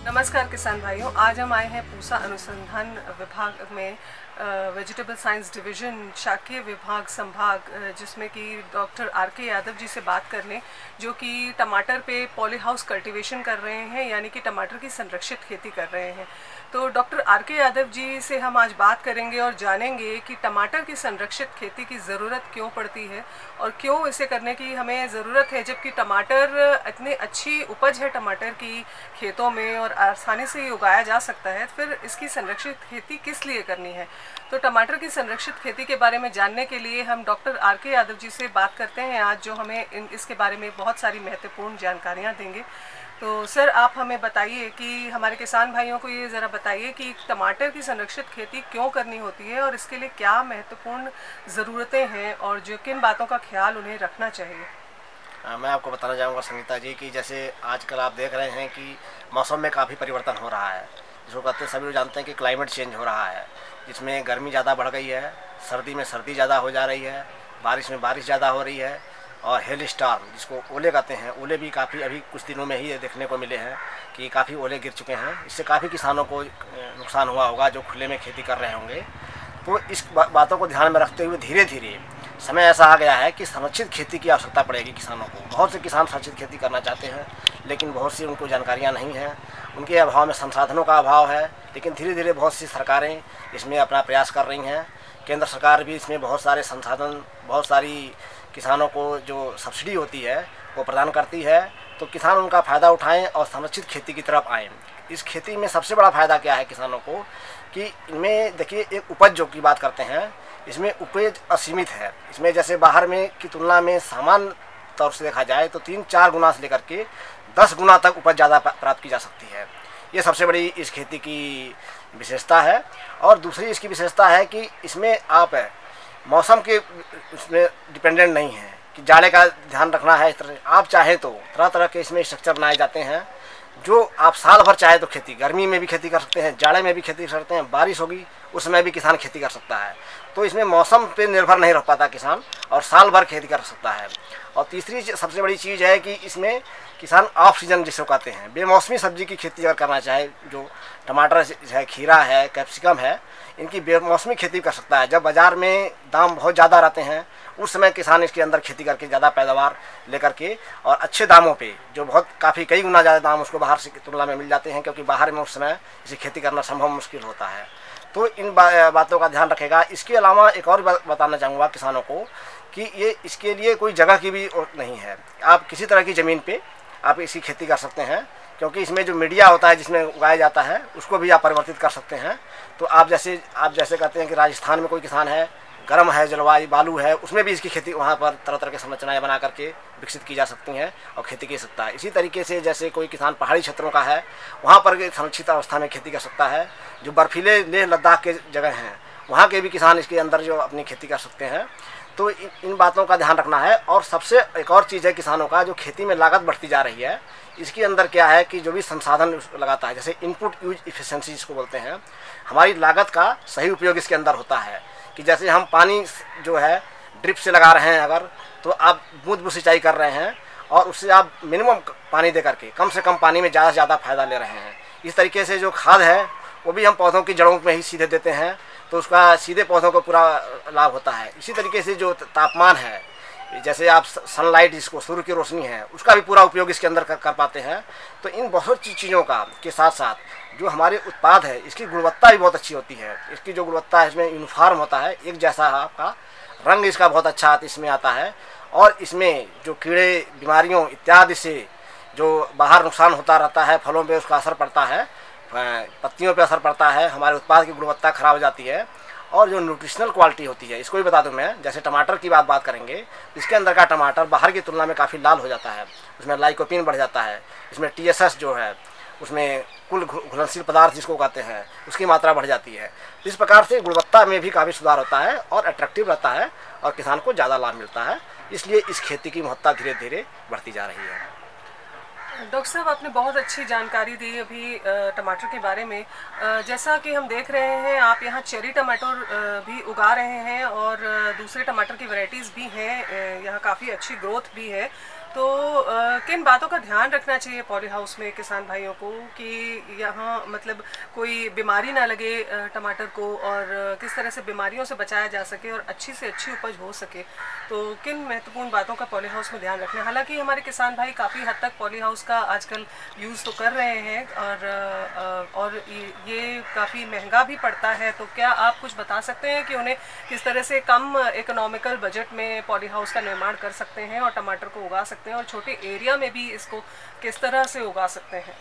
नमस्कार किसान भाइयों, आज हम आए हैं पूसा अनुसंधान विभाग में वेजिटेबल साइंस डिवीज़न शाकीय विभाग संभाग, जिसमें कि डॉक्टर आर.के. यादव जी से बात करने, जो कि टमाटर पे पॉली हाउस कल्टीवेशन कर रहे हैं, यानी कि टमाटर की संरक्षित खेती कर रहे हैं। तो डॉक्टर आर.के. यादव जी से हम आज बात करेंगे और जानेंगे कि टमाटर की संरक्षित खेती की ज़रूरत क्यों पड़ती है और क्यों इसे करने की हमें ज़रूरत है, जबकि टमाटर इतनी अच्छी उपज है टमाटर की खेतों में और आसानी से उगाया जा सकता है। फिर इसकी संरक्षित खेती किस लिए करनी है? तो टमाटर की संरक्षित खेती के बारे में जानने के लिए हम डॉक्टर आर.के. यादव जी से बात करते हैं आज, जो हमें इसके बारे में बहुत सारी महत्वपूर्ण जानकारियाँ देंगे। तो सर, आप हमें बताइए कि हमारे किसान भाइयों को ये ज़रा बताइए कि टमाटर की संरक्षित खेती क्यों करनी होती है और इसके लिए क्या महत्वपूर्ण ज़रूरतें हैं और जो किन बातों का ख्याल उन्हें रखना चाहिए। मैं आपको बताना चाहूँगा संगीता जी कि जैसे आजकल आप देख रहे हैं कि मौसम में काफ़ी परिवर्तन हो रहा है, जिसको कहते हैं, सभी लोग जानते हैं कि क्लाइमेट चेंज हो रहा है, जिसमें गर्मी ज़्यादा बढ़ गई है, सर्दी में सर्दी ज़्यादा हो जा रही है, बारिश में बारिश ज़्यादा हो रही है, और हेल स्टार्म जिसको ओले कहते हैं, ओले भी काफ़ी अभी कुछ दिनों में ही देखने को मिले हैं कि काफ़ी ओले गिर चुके हैं। इससे काफ़ी किसानों को नुकसान हुआ होगा जो खुले में खेती कर रहे होंगे। तो इस बातों को ध्यान में रखते हुए धीरे धीरे समय ऐसा आ गया है कि संरक्षित खेती की आवश्यकता पड़ेगी किसानों को। बहुत से किसान संरक्षित खेती करना चाहते हैं, लेकिन बहुत सी उनको जानकारियाँ नहीं हैं, उनके अभाव में संसाधनों का अभाव है। लेकिन धीरे धीरे बहुत सी सरकारें इसमें अपना प्रयास कर रही हैं। केंद्र सरकार भी इसमें बहुत सारे संसाधन, बहुत सारी किसानों को जो सब्सिडी होती है वो प्रदान करती है, तो किसान उनका फ़ायदा उठाएँ और संरक्षित खेती की तरफ आएँ। इस खेती में सबसे बड़ा फ़ायदा क्या है किसानों को कि इनमें देखिए, एक उपज जो की बात करते हैं, इसमें उपज असीमित है। इसमें जैसे बाहर में की तुलना में सामान्य तौर से देखा जाए तो 3-4 गुना से लेकर के 10 गुना तक उपज ज़्यादा प्राप्त की जा सकती है। ये सबसे बड़ी इस खेती की विशेषता है। और दूसरी इसकी विशेषता है कि इसमें आप मौसम के इसमें डिपेंडेंट नहीं है कि जाड़े का ध्यान रखना है। इस तरह आप चाहें तो तरह तरह के इसमें स्ट्रक्चर बनाए जाते हैं, जो आप साल भर चाहे तो खेती, गर्मी में भी खेती कर सकते हैं, जाड़े में भी खेती कर सकते हैं, बारिश होगी उस समय भी किसान खेती कर सकता है। तो इसमें मौसम पे निर्भर नहीं रह पाता किसान, और साल भर खेती कर सकता है। और तीसरी सबसे बड़ी चीज़ है कि इसमें किसान ऑफ सीजन जिसको कहते हैं, बेमौसमी सब्जी की खेती अगर करना चाहे, जो टमाटर है, खीरा है, कैप्सिकम है, इनकी बेमौसमी खेती कर सकता है। जब बाज़ार में दाम बहुत ज़्यादा रहते हैं उस समय किसान इसके अंदर खेती करके ज़्यादा पैदावार लेकर के और अच्छे दामों पे, जो बहुत काफ़ी कई गुना ज़्यादा दाम उसको बाहर से तुलना में मिल जाते हैं, क्योंकि बाहर में उस समय इसे खेती करना संभव मुश्किल होता है। तो इन बातों का ध्यान रखेगा। इसके अलावा एक और बात बताना चाहूँगा किसानों को कि ये इसके लिए कोई जगह की भी नहीं है। आप किसी तरह की ज़मीन पे आप इसकी खेती कर सकते हैं, क्योंकि इसमें जो मीडिया होता है जिसमें उगाया जाता है उसको भी आप परिवर्तित कर सकते हैं। तो आप जैसे कहते हैं कि राजस्थान में कोई किसान है, गर्म है जलवायु, बालू है, उसमें भी इसकी खेती वहाँ पर तरह तरह की संरचनाएं बना करके विकसित की जा सकती हैं और खेती की सकता है। इसी तरीके से जैसे कोई किसान पहाड़ी क्षेत्रों का है, वहाँ पर संरक्षित अवस्था में खेती कर सकता है। जो बर्फीले लेह लद्दाख के जगह हैं वहाँ के भी किसान इसके अंदर जो अपनी खेती कर सकते हैं। तो इन बातों का ध्यान रखना है। और सबसे एक और चीज़ है किसानों का, जो खेती में लागत बढ़ती जा रही है, इसके अंदर क्या है कि जो भी संसाधन लगाता है, जैसे इनपुट यूज इफिशिएंसी जिसको बोलते हैं, हमारी लागत का सही उपयोग इसके अंदर होता है। कि जैसे हम पानी जो है ड्रिप से लगा रहे हैं अगर, तो आप बूंद बूंद सिंचाई कर रहे हैं और उससे आप मिनिमम पानी दे करके कम से कम पानी में ज़्यादा से ज़्यादा फ़ायदा ले रहे हैं। इस तरीके से जो खाद है वो भी हम पौधों की जड़ों में ही सीधे देते हैं, तो उसका सीधे पौधों को पूरा लाभ होता है। इसी तरीके से जो तापमान है, जैसे आप सनलाइट जिसको सूर्य की रोशनी है, उसका भी पूरा उपयोग इसके अंदर कर पाते हैं। तो इन बहुत सी चीज़ों का के साथ साथ जो हमारे उत्पाद है, इसकी गुणवत्ता भी बहुत अच्छी होती है। इसकी जो गुणवत्ता है, इसमें यूनिफॉर्म होता है, एक जैसा आपका रंग इसका बहुत अच्छा इसमें आता है। और इसमें जो कीड़े, बीमारियों इत्यादि से जो बाहर नुकसान होता रहता है, फलों पे उसका असर पड़ता है, पत्तियों पे असर पड़ता है, हमारे उत्पाद की गुणवत्ता खराब हो जाती है। और जो न्यूट्रिशनल क्वालिटी होती है, इसको भी बता दूं मैं, जैसे टमाटर की बात करेंगे, इसके अंदर का टमाटर बाहर की तुलना में काफ़ी लाल हो जाता है, उसमें लाइकोपीन बढ़ जाता है, इसमें TSS जो है, उसमें कुल घुलनशील पदार्थ जिसको कहते हैं, उसकी मात्रा बढ़ जाती है। इस प्रकार से गुणवत्ता में भी काफ़ी सुधार होता है और अट्रैक्टिव रहता है और किसान को ज़्यादा लाभ मिलता है। इसलिए इस खेती की महत्ता धीरे धीरे बढ़ती जा रही है। डॉक्टर साहब, आपने बहुत अच्छी जानकारी दी अभी टमाटर के बारे में। जैसा कि हम देख रहे हैं, आप यहाँ चेरी टमाटर भी उगा रहे हैं और दूसरे टमाटर की वैरायटीज़ भी हैं, यहाँ काफ़ी अच्छी ग्रोथ भी है। तो किन बातों का ध्यान रखना चाहिए पॉली हाउस में किसान भाइयों को कि यहाँ मतलब कोई बीमारी ना लगे टमाटर को, और किस तरह से बीमारियों से बचाया जा सके और अच्छी से अच्छी उपज हो सके? तो किन महत्वपूर्ण बातों का पॉली हाउस में ध्यान रखना है? हालांकि हमारे किसान भाई काफ़ी हद तक पॉली हाउस का आजकल यूज़ तो कर रहे हैं, और ये काफ़ी महंगा भी पड़ता है, तो क्या आप कुछ बता सकते हैं कि उन्हें किस तरह से कम इकोनॉमिकल बजट में पॉली हाउस का निर्माण कर सकते हैं और टमाटर को उगा सकते हैं, और छोटे एरिया में भी इसको किस तरह से उगा सकते हैं?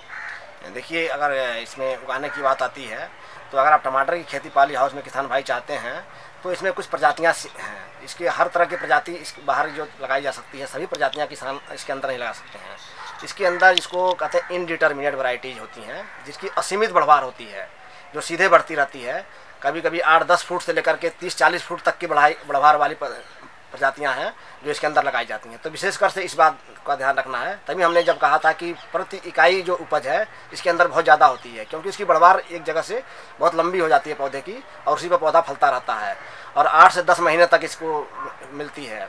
देखिए, अगर इसमें उगाने की बात आती है तो अगर आप टमाटर की खेती पॉली हाउस में किसान भाई चाहते हैं तो इसमें कुछ प्रजातियां हैं। इसके हर तरह की प्रजाति इस बाहर जो लगाई जा सकती है, सभी प्रजातियां किसान इसके अंदर नहीं लगा सकते हैं। इसके अंदर इसको कहते हैं इनडिटर्मिनेट वैरायटीज होती हैं, जिसकी असीमित बढ़वार होती है, जो सीधे बढ़ती रहती है। कभी कभी 8-10 फुट से लेकर के 30-40 फुट तक की बढ़वार वाली प्रजातियां हैं जो इसके अंदर लगाई जाती हैं। तो विशेषकर से इस बात का ध्यान रखना है। तभी हमने जब कहा था कि प्रति इकाई जो उपज है इसके अंदर बहुत ज़्यादा होती है, क्योंकि इसकी बढ़वार एक जगह से बहुत लंबी हो जाती है पौधे की, और उसी पर पौधा फलता रहता है और 8 से 10 महीने तक इसको मिलती है।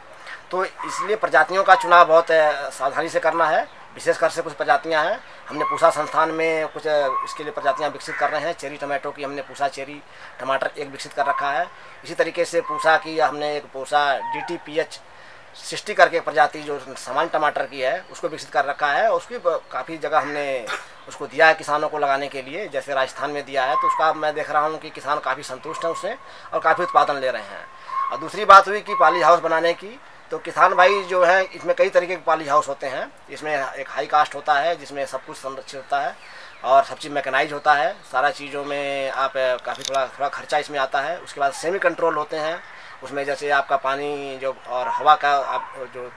तो इसलिए प्रजातियों का चुनाव बहुत सावधानी से करना है। विशेषकर से कुछ प्रजातियां हैं, हमने पूसा संस्थान में कुछ इसके लिए प्रजातियां विकसित कर रहे हैं। चेरी टमाटो की हमने पूसा चेरी टमाटर एक विकसित कर रखा है। इसी तरीके से पूसा की हमने एक पूसा DTPH 60 करके प्रजाति जो सामान्य टमाटर की है उसको विकसित कर रखा है। उसकी काफ़ी जगह हमने उसको दिया है किसानों को लगाने के लिए, जैसे राजस्थान में दिया है। तो उसका मैं देख रहा हूँ कि किसान काफ़ी संतुष्ट हैं उससे और काफ़ी उत्पादन ले रहे हैं। और दूसरी बात हुई कि पॉली हाउस बनाने की, तो किसान भाई जो है इसमें कई तरीके के पॉली हाउस होते हैं। इसमें एक हाई कास्ट होता है जिसमें सब कुछ संरक्षित होता है और सब चीज़ मैकेनाइज होता है। सारा चीज़ों में आप काफ़ी थोड़ा खर्चा इसमें आता है। उसके बाद सेमी कंट्रोल होते हैं, उसमें जैसे आपका पानी जो और हवा का आप जो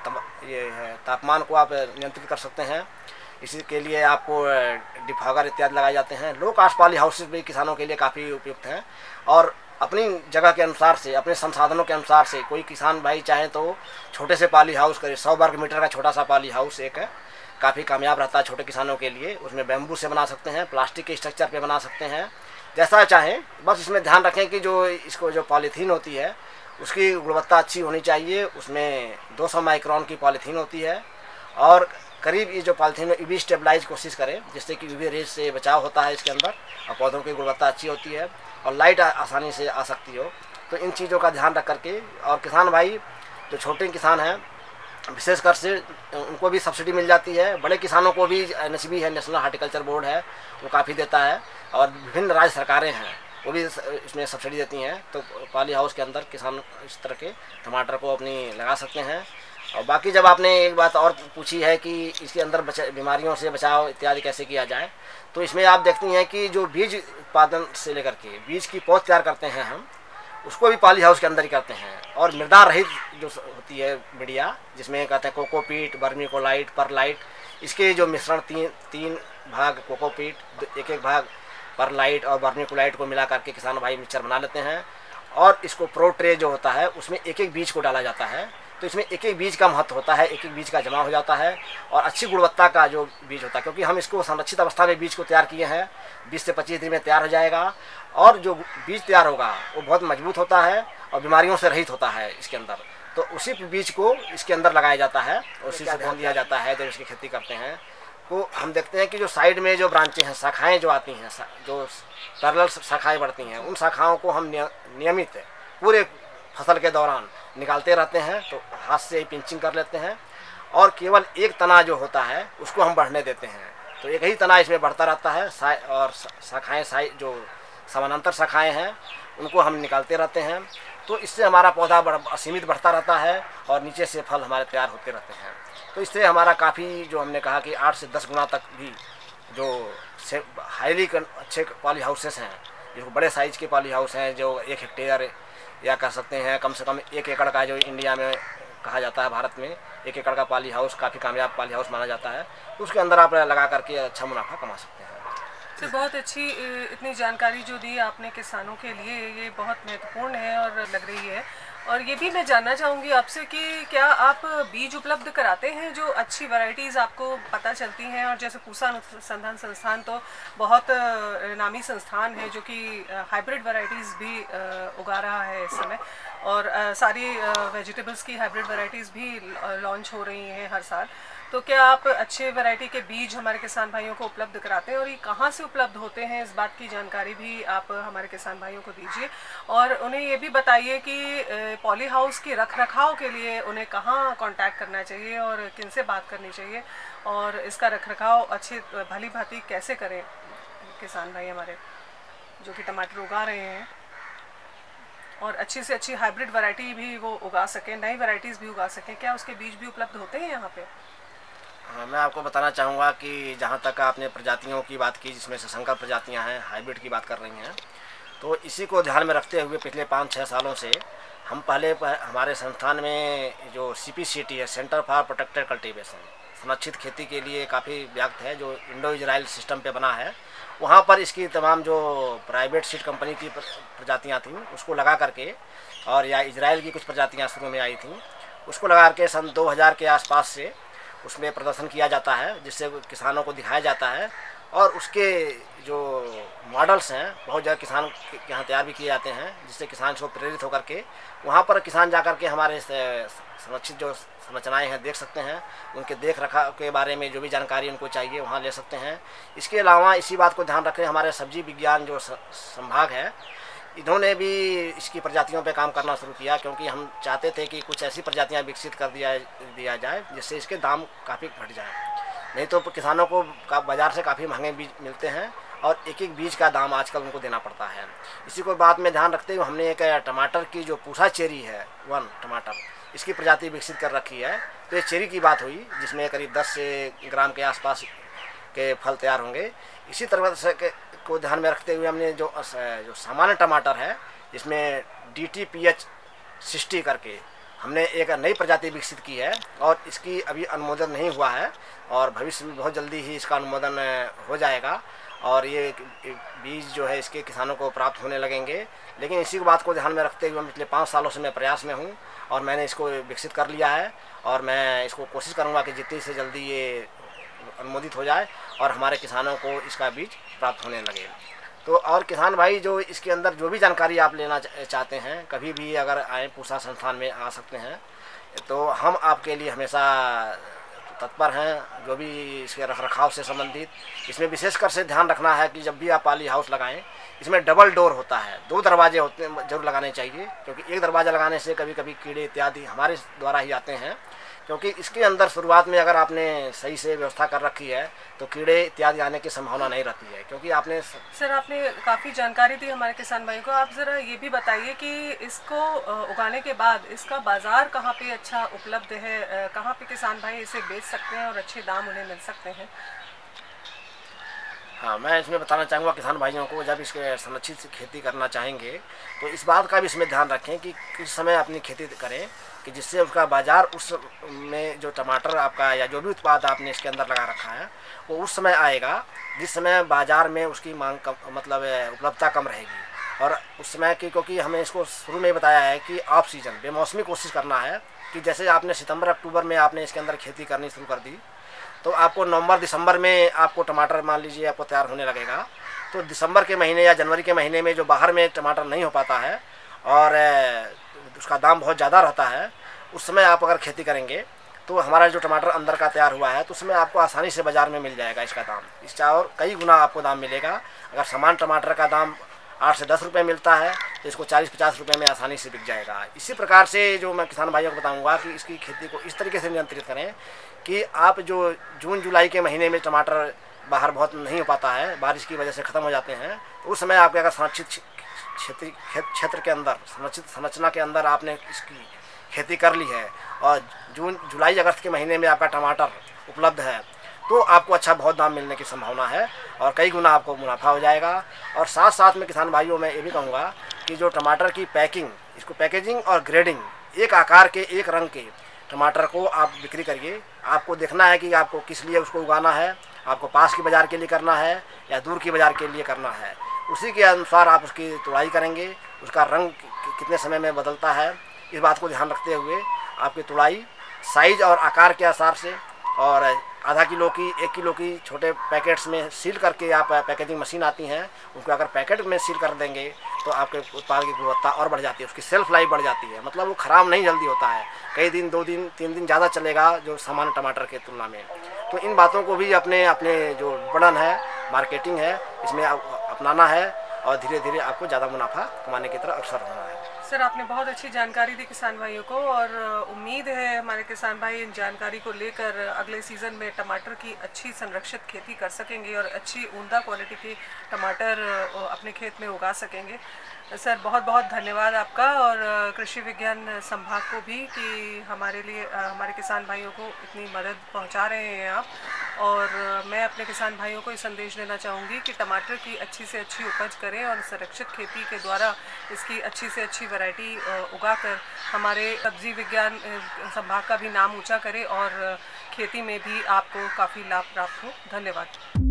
ये है तापमान को आप नियंत्रित कर सकते हैं। इसी के लिए आपको डिफॉगर इत्यादि लगाए जाते हैं। लो कास्ट पॉली हाउसेस भी किसानों के लिए काफ़ी उपयुक्त हैं और अपनी जगह के अनुसार से, अपने संसाधनों के अनुसार से कोई किसान भाई चाहे तो छोटे से पॉली हाउस करे। 100 वर्ग मीटर का छोटा सा पॉली हाउस एक है, काफ़ी कामयाब रहता है छोटे किसानों के लिए। उसमें बैम्बू से बना सकते हैं, प्लास्टिक के स्ट्रक्चर पे बना सकते हैं, जैसा चाहें। बस इसमें ध्यान रखें कि जो इसको जो पॉलीथीन होती है उसकी गुणवत्ता अच्छी होनी चाहिए। उसमें 200 माइक्रोन की पॉलीथीन होती है और करीब ये जो पॉलीथीन में UV स्टेबलाइज कोशिश करें, जिससे कि UV रेज से बचाव होता है इसके अंदर और पौधों की गुणवत्ता अच्छी होती है और लाइट आसानी से आ सकती हो। तो इन चीज़ों का ध्यान रख करके, और किसान भाई जो छोटे किसान हैं विशेषकर से उनको भी सब्सिडी मिल जाती है। बड़े किसानों को भी NHB है, नेशनल हार्टिकल्चर बोर्ड है, वो काफ़ी देता है और विभिन्न राज्य सरकारें हैं वो भी इसमें सब्सिडी देती हैं। तो पॉली हाउस के अंदर किसान इस तरह के टमाटर को अपनी लगा सकते हैं। और बाकी जब आपने एक बात और पूछी है कि इसके अंदर बीमारियों से बचाव इत्यादि कैसे किया जाए, तो इसमें आप देखती हैं कि जो बीज उत्पादन से लेकर के बीज की पौध तैयार करते हैं हम, उसको भी पॉली हाउस के अंदर ही करते हैं। और मृदा रहित जो होती है मीडिया, जिसमें कहते हैं कोकोपीट, वर्मीकोलाइट, परलाइट, इसके जो मिश्रण तीन भाग कोकोपीट, एक भाग परलाइट और वर्मीकोलाइट को मिला करके किसान भाई मिक्सचर बना लेते हैं। और इसको प्रो ट्रे जो होता है उसमें एक बीज को डाला जाता है। तो इसमें एक बीज का महत्व होता है, एक बीज का जमा हो जाता है और अच्छी गुणवत्ता का जो बीज होता है, क्योंकि हम इसको संरक्षित अवस्था में बीज को तैयार किए हैं। 20 से 25 दिन में तैयार हो जाएगा और जो बीज तैयार होगा वो बहुत मजबूत होता है और बीमारियों से रहित होता है इसके अंदर। तो उसी बीज को इसके अंदर लगाया जाता है, उसी से ध्यान दिया जाता है जब इसकी खेती करते हैं। तो हम देखते हैं कि जो साइड में जो ब्रांचें हैं, शाखाएँ जो आती हैं, जो पैरेलल शाखाएँ बढ़ती हैं, उन शाखाओं को हम नियमित पूरे फसल के दौरान निकालते रहते हैं। तो हाथ से ही पिंचिंग कर लेते हैं और केवल एक तना जो होता है उसको हम बढ़ने देते हैं। तो एक ही तना इसमें बढ़ता रहता है और शाखाएँ जो समानांतर शाखाएँ हैं उनको हम निकालते रहते हैं। तो इससे हमारा पौधा असीमित बढ़ता रहता है और नीचे से फल हमारे तैयार होते रहते हैं। तो इससे हमारा काफ़ी जो हमने कहा कि 8 से 10 गुना तक भी जो हाईली अच्छे पॉली हाउसेस हैं, जो बड़े साइज के पॉली हाउस हैं, जो 1 हेक्टेयर या कह सकते हैं कम से कम 1 एकड़ का, जो इंडिया में कहा जाता है, भारत में 1 एकड़ का पॉली हाउस काफ़ी कामयाब पॉली हाउस माना जाता है। तो उसके अंदर आप लगा करके अच्छा मुनाफा कमा सकते हैं। तो बहुत अच्छी इतनी जानकारी जो दी आपने किसानों के लिए, ये बहुत महत्वपूर्ण है और लग रही है। और ये भी मैं जानना चाहूँगी आपसे कि क्या आप बीज उपलब्ध कराते हैं, जो अच्छी वैरायटीज़ आपको पता चलती हैं? और जैसे पूसा अनुसंधान संस्थान तो बहुत नामी संस्थान है जो कि हाइब्रिड वैरायटीज़ भी उगा रहा है इस समय, और सारी वेजिटेबल्स की हाइब्रिड वैरायटीज़ भी लॉन्च हो रही हैं हर साल। तो क्या आप अच्छे वैरायटी के बीज हमारे किसान भाइयों को उपलब्ध कराते हैं, और ये कहाँ से उपलब्ध होते हैं, इस बात की जानकारी भी आप हमारे किसान भाइयों को दीजिए। और उन्हें ये भी बताइए कि पॉली हाउस के रख रखाव के लिए उन्हें कहाँ कांटेक्ट करना चाहिए और किन से बात करनी चाहिए, और इसका रख रखाव अच्छी भली भांति कैसे करें किसान भाई हमारे जो कि टमाटर उगा रहे हैं, और अच्छी से अच्छी हाइब्रिड वैरायटी भी वो उगा सकें, नई वैरायटीज़ भी उगा सकें। क्या उसके बीज भी उपलब्ध होते हैं यहाँ पे? हाँ, मैं आपको बताना चाहूँगा कि जहाँ तक आपने प्रजातियों की बात की, जिसमें से संकर प्रजातियाँ हैं, हाइब्रिड की बात कर रही हैं, तो इसी को ध्यान में रखते हुए पिछले 5-6 सालों से हम पहले हमारे संस्थान में जो CPCT है, सेंटर फॉर प्रोटेक्टेड कल्टीवेशन, संरक्षित खेती के लिए काफ़ी व्याप्त है, जो इंडो इजराइल सिस्टम पे बना है, वहाँ पर इसकी तमाम जो प्राइवेट सीड कंपनी की प्रजातियाँ थीं उसको लगा करके, और या इजराइल की कुछ प्रजातियाँ शुरू में आई थीं, उसको लगा करके सन 2000 के आसपास से उसमें प्रदर्शन किया जाता है, जिससे किसानों को दिखाया जाता है, और उसके जो मॉडल्स हैं बहुत जगह किसान के यहाँ तैयार भी किए जाते हैं, जिससे किसान को प्रेरित होकर के वहाँ पर किसान जा कर के हमारे संरक्षित जो संरचनाएं हैं देख सकते हैं, उनके देख रखाव के बारे में जो भी जानकारी उनको चाहिए वहाँ ले सकते हैं। इसके अलावा इसी बात को ध्यान रखें, हमारे सब्जी विज्ञान जो संभाग है, इन्होंने भी इसकी प्रजातियों पे काम करना शुरू किया, क्योंकि हम चाहते थे कि कुछ ऐसी प्रजातियां विकसित कर दिया जाए जिससे इसके दाम काफ़ी घट जाए। नहीं तो किसानों को बाज़ार से काफ़ी महंगे बीज मिलते हैं, और एक एक बीज का दाम आजकल उनको देना पड़ता है। इसी को बात में ध्यान रखते हुए हमने एक टमाटर की जो पूसा चेरी है, वन टमाटर, इसकी प्रजाति विकसित कर रखी है। तो ये चेरी की बात हुई, जिसमें करीब 10 ग्राम के आसपास के फल तैयार होंगे। इसी तरह से को ध्यान में रखते हुए हमने जो सामान्य टमाटर है, जिसमें DTPH 60 करके हमने एक नई प्रजाति विकसित की है, और इसकी अभी अनुमोदन नहीं हुआ है, और भविष्य में बहुत जल्दी ही इसका अनुमोदन हो जाएगा, और ये बीज जो है इसके किसानों को प्राप्त होने लगेंगे। लेकिन इसी बात को ध्यान में रखते हुए पिछले 5 सालों से मैं प्रयास में हूँ, और मैंने इसको विकसित कर लिया है, और मैं इसको कोशिश करूँगा कि जितनी से जल्दी ये अनुमोदित हो जाए और हमारे किसानों को इसका बीज प्राप्त होने लगे। तो और किसान भाई जो इसके अंदर जो भी जानकारी आप लेना चाहते हैं, कभी भी अगर आए पूसा संस्थान में आ सकते हैं, तो हम आपके लिए हमेशा तत्पर हैं। जो भी इसके रख रखाव से संबंधित, इसमें विशेषकर से ध्यान रखना है कि जब भी आप पॉली हाउस लगाएं, इसमें डबल डोर होता है, 2 दरवाजे होते हैं, जरूर लगाने चाहिए, क्योंकि एक दरवाज़ा लगाने से कभी कभी कीड़े इत्यादि हमारे द्वारा ही आते हैं। क्योंकि इसके अंदर शुरुआत में अगर आपने सही से व्यवस्था कर रखी है तो कीड़े इत्यादि आने की संभावना नहीं रहती है, क्योंकि आपने सर आपने काफ़ी जानकारी दी हमारे किसान भाई को। आप ज़रा ये भी बताइए कि इसको उगाने के बाद इसका बाज़ार कहाँ पे अच्छा उपलब्ध है, कहाँ पे किसान भाई इसे बेच सकते हैं और अच्छे दाम उन्हें मिल सकते हैं? हाँ, मैं इसमें बताना चाहूँगा किसान भाइयों को, जब इसके संरक्षित खेती करना चाहेंगे तो इस बात का भी इसमें ध्यान रखें कि किस समय अपनी खेती करें, कि जिससे उसका बाज़ार उस में जो टमाटर आपका या जो भी उत्पाद आपने इसके अंदर लगा रखा है वो उस समय आएगा जिस समय बाज़ार में उसकी मांग कम, मतलब उपलब्धता कम रहेगी। और उस समय की, क्योंकि हमें इसको शुरू में बताया है कि ऑफ सीजन बेमौसमी कोशिश करना है, कि जैसे आपने सितंबर अक्टूबर में आपने इसके अंदर खेती करनी शुरू कर दी, तो आपको नवंबर दिसंबर में आपको टमाटर मान लीजिए आपको तैयार होने लगेगा। तो दिसंबर के महीने या जनवरी के महीने में जो बाहर में टमाटर नहीं हो पाता है और उसका दाम बहुत ज़्यादा रहता है, उस समय आप अगर खेती करेंगे तो हमारा जो टमाटर अंदर का तैयार हुआ है तो उसमें आपको आसानी से बाज़ार में मिल जाएगा इसका दाम, इसका और कई गुना आपको दाम मिलेगा। अगर सामान टमाटर का दाम 8 से 10 रुपये मिलता है तो इसको 40-50 रुपये में आसानी से बिक जाएगा। इसी प्रकार से जो मैं किसान भाइयों को बताऊंगा कि इसकी खेती को इस तरीके से नियंत्रित करें कि आप जो जून जुलाई के महीने में टमाटर बाहर बहुत नहीं हो पाता है, बारिश की वजह से ख़त्म हो जाते हैं, तो उस समय आपके अगर संरक्षित क्षेत्र के अंदर, संरक्षित संरचना के अंदर आपने इसकी खेती कर ली है और जून जुलाई अगस्त के महीने में आपका टमाटर उपलब्ध है, तो आपको अच्छा बहुत दाम मिलने की संभावना है और कई गुना आपको मुनाफा हो जाएगा। और साथ साथ में किसान भाइयों में ये भी कहूँगा कि जो टमाटर की पैकिंग, इसको पैकेजिंग और ग्रेडिंग, एक आकार के एक रंग के टमाटर को आप बिक्री करिए। आपको देखना है कि आपको किस लिए उसको उगाना है, आपको पास की बाज़ार के लिए करना है या दूर की बाज़ार के लिए करना है, उसी के अनुसार आप उसकी तुड़ाई करेंगे। उसका रंग कितने समय में बदलता है, इस बात को ध्यान रखते हुए आपकी तुड़ाई साइज और आकार के आसार से और आधा किलो की 1 किलो की छोटे पैकेट्स में सील करके आप पैकेजिंग मशीन आती हैं, उनको अगर पैकेट में सील कर देंगे तो आपके उत्पाद की गुणवत्ता और बढ़ जाती है, उसकी सेल्फ लाइफ बढ़ जाती है, मतलब वो ख़राब नहीं जल्दी होता है, कई दिन 2 दिन 3 दिन ज़्यादा चलेगा जो सामान्य टमाटर के तुलना में। तो इन बातों को भी अपने अपने जो विपणन है, मार्केटिंग है, इसमें अपनाना है और धीरे धीरे आपको ज़्यादा मुनाफा कमाने की तरफ अग्रसर होना है। सर, आपने बहुत अच्छी जानकारी दी किसान भाइयों को, और उम्मीद है हमारे किसान भाई इन जानकारी को लेकर अगले सीज़न में टमाटर की अच्छी संरक्षित खेती कर सकेंगे और अच्छी उम्दा क्वालिटी के टमाटर अपने खेत में उगा सकेंगे। सर, बहुत बहुत धन्यवाद आपका, और कृषि विज्ञान संभाग को भी कि हमारे लिए हमारे किसान भाइयों को इतनी मदद पहुंचा रहे हैं आप। और मैं अपने किसान भाइयों को ये संदेश देना चाहूँगी कि टमाटर की अच्छी से अच्छी उपज करें और संरक्षित खेती के द्वारा इसकी अच्छी से अच्छी वैरायटी उगाकर हमारे सब्जी विज्ञान संभाग का भी नाम ऊंचा करें और खेती में भी आपको काफ़ी लाभ प्राप्त हो। धन्यवाद।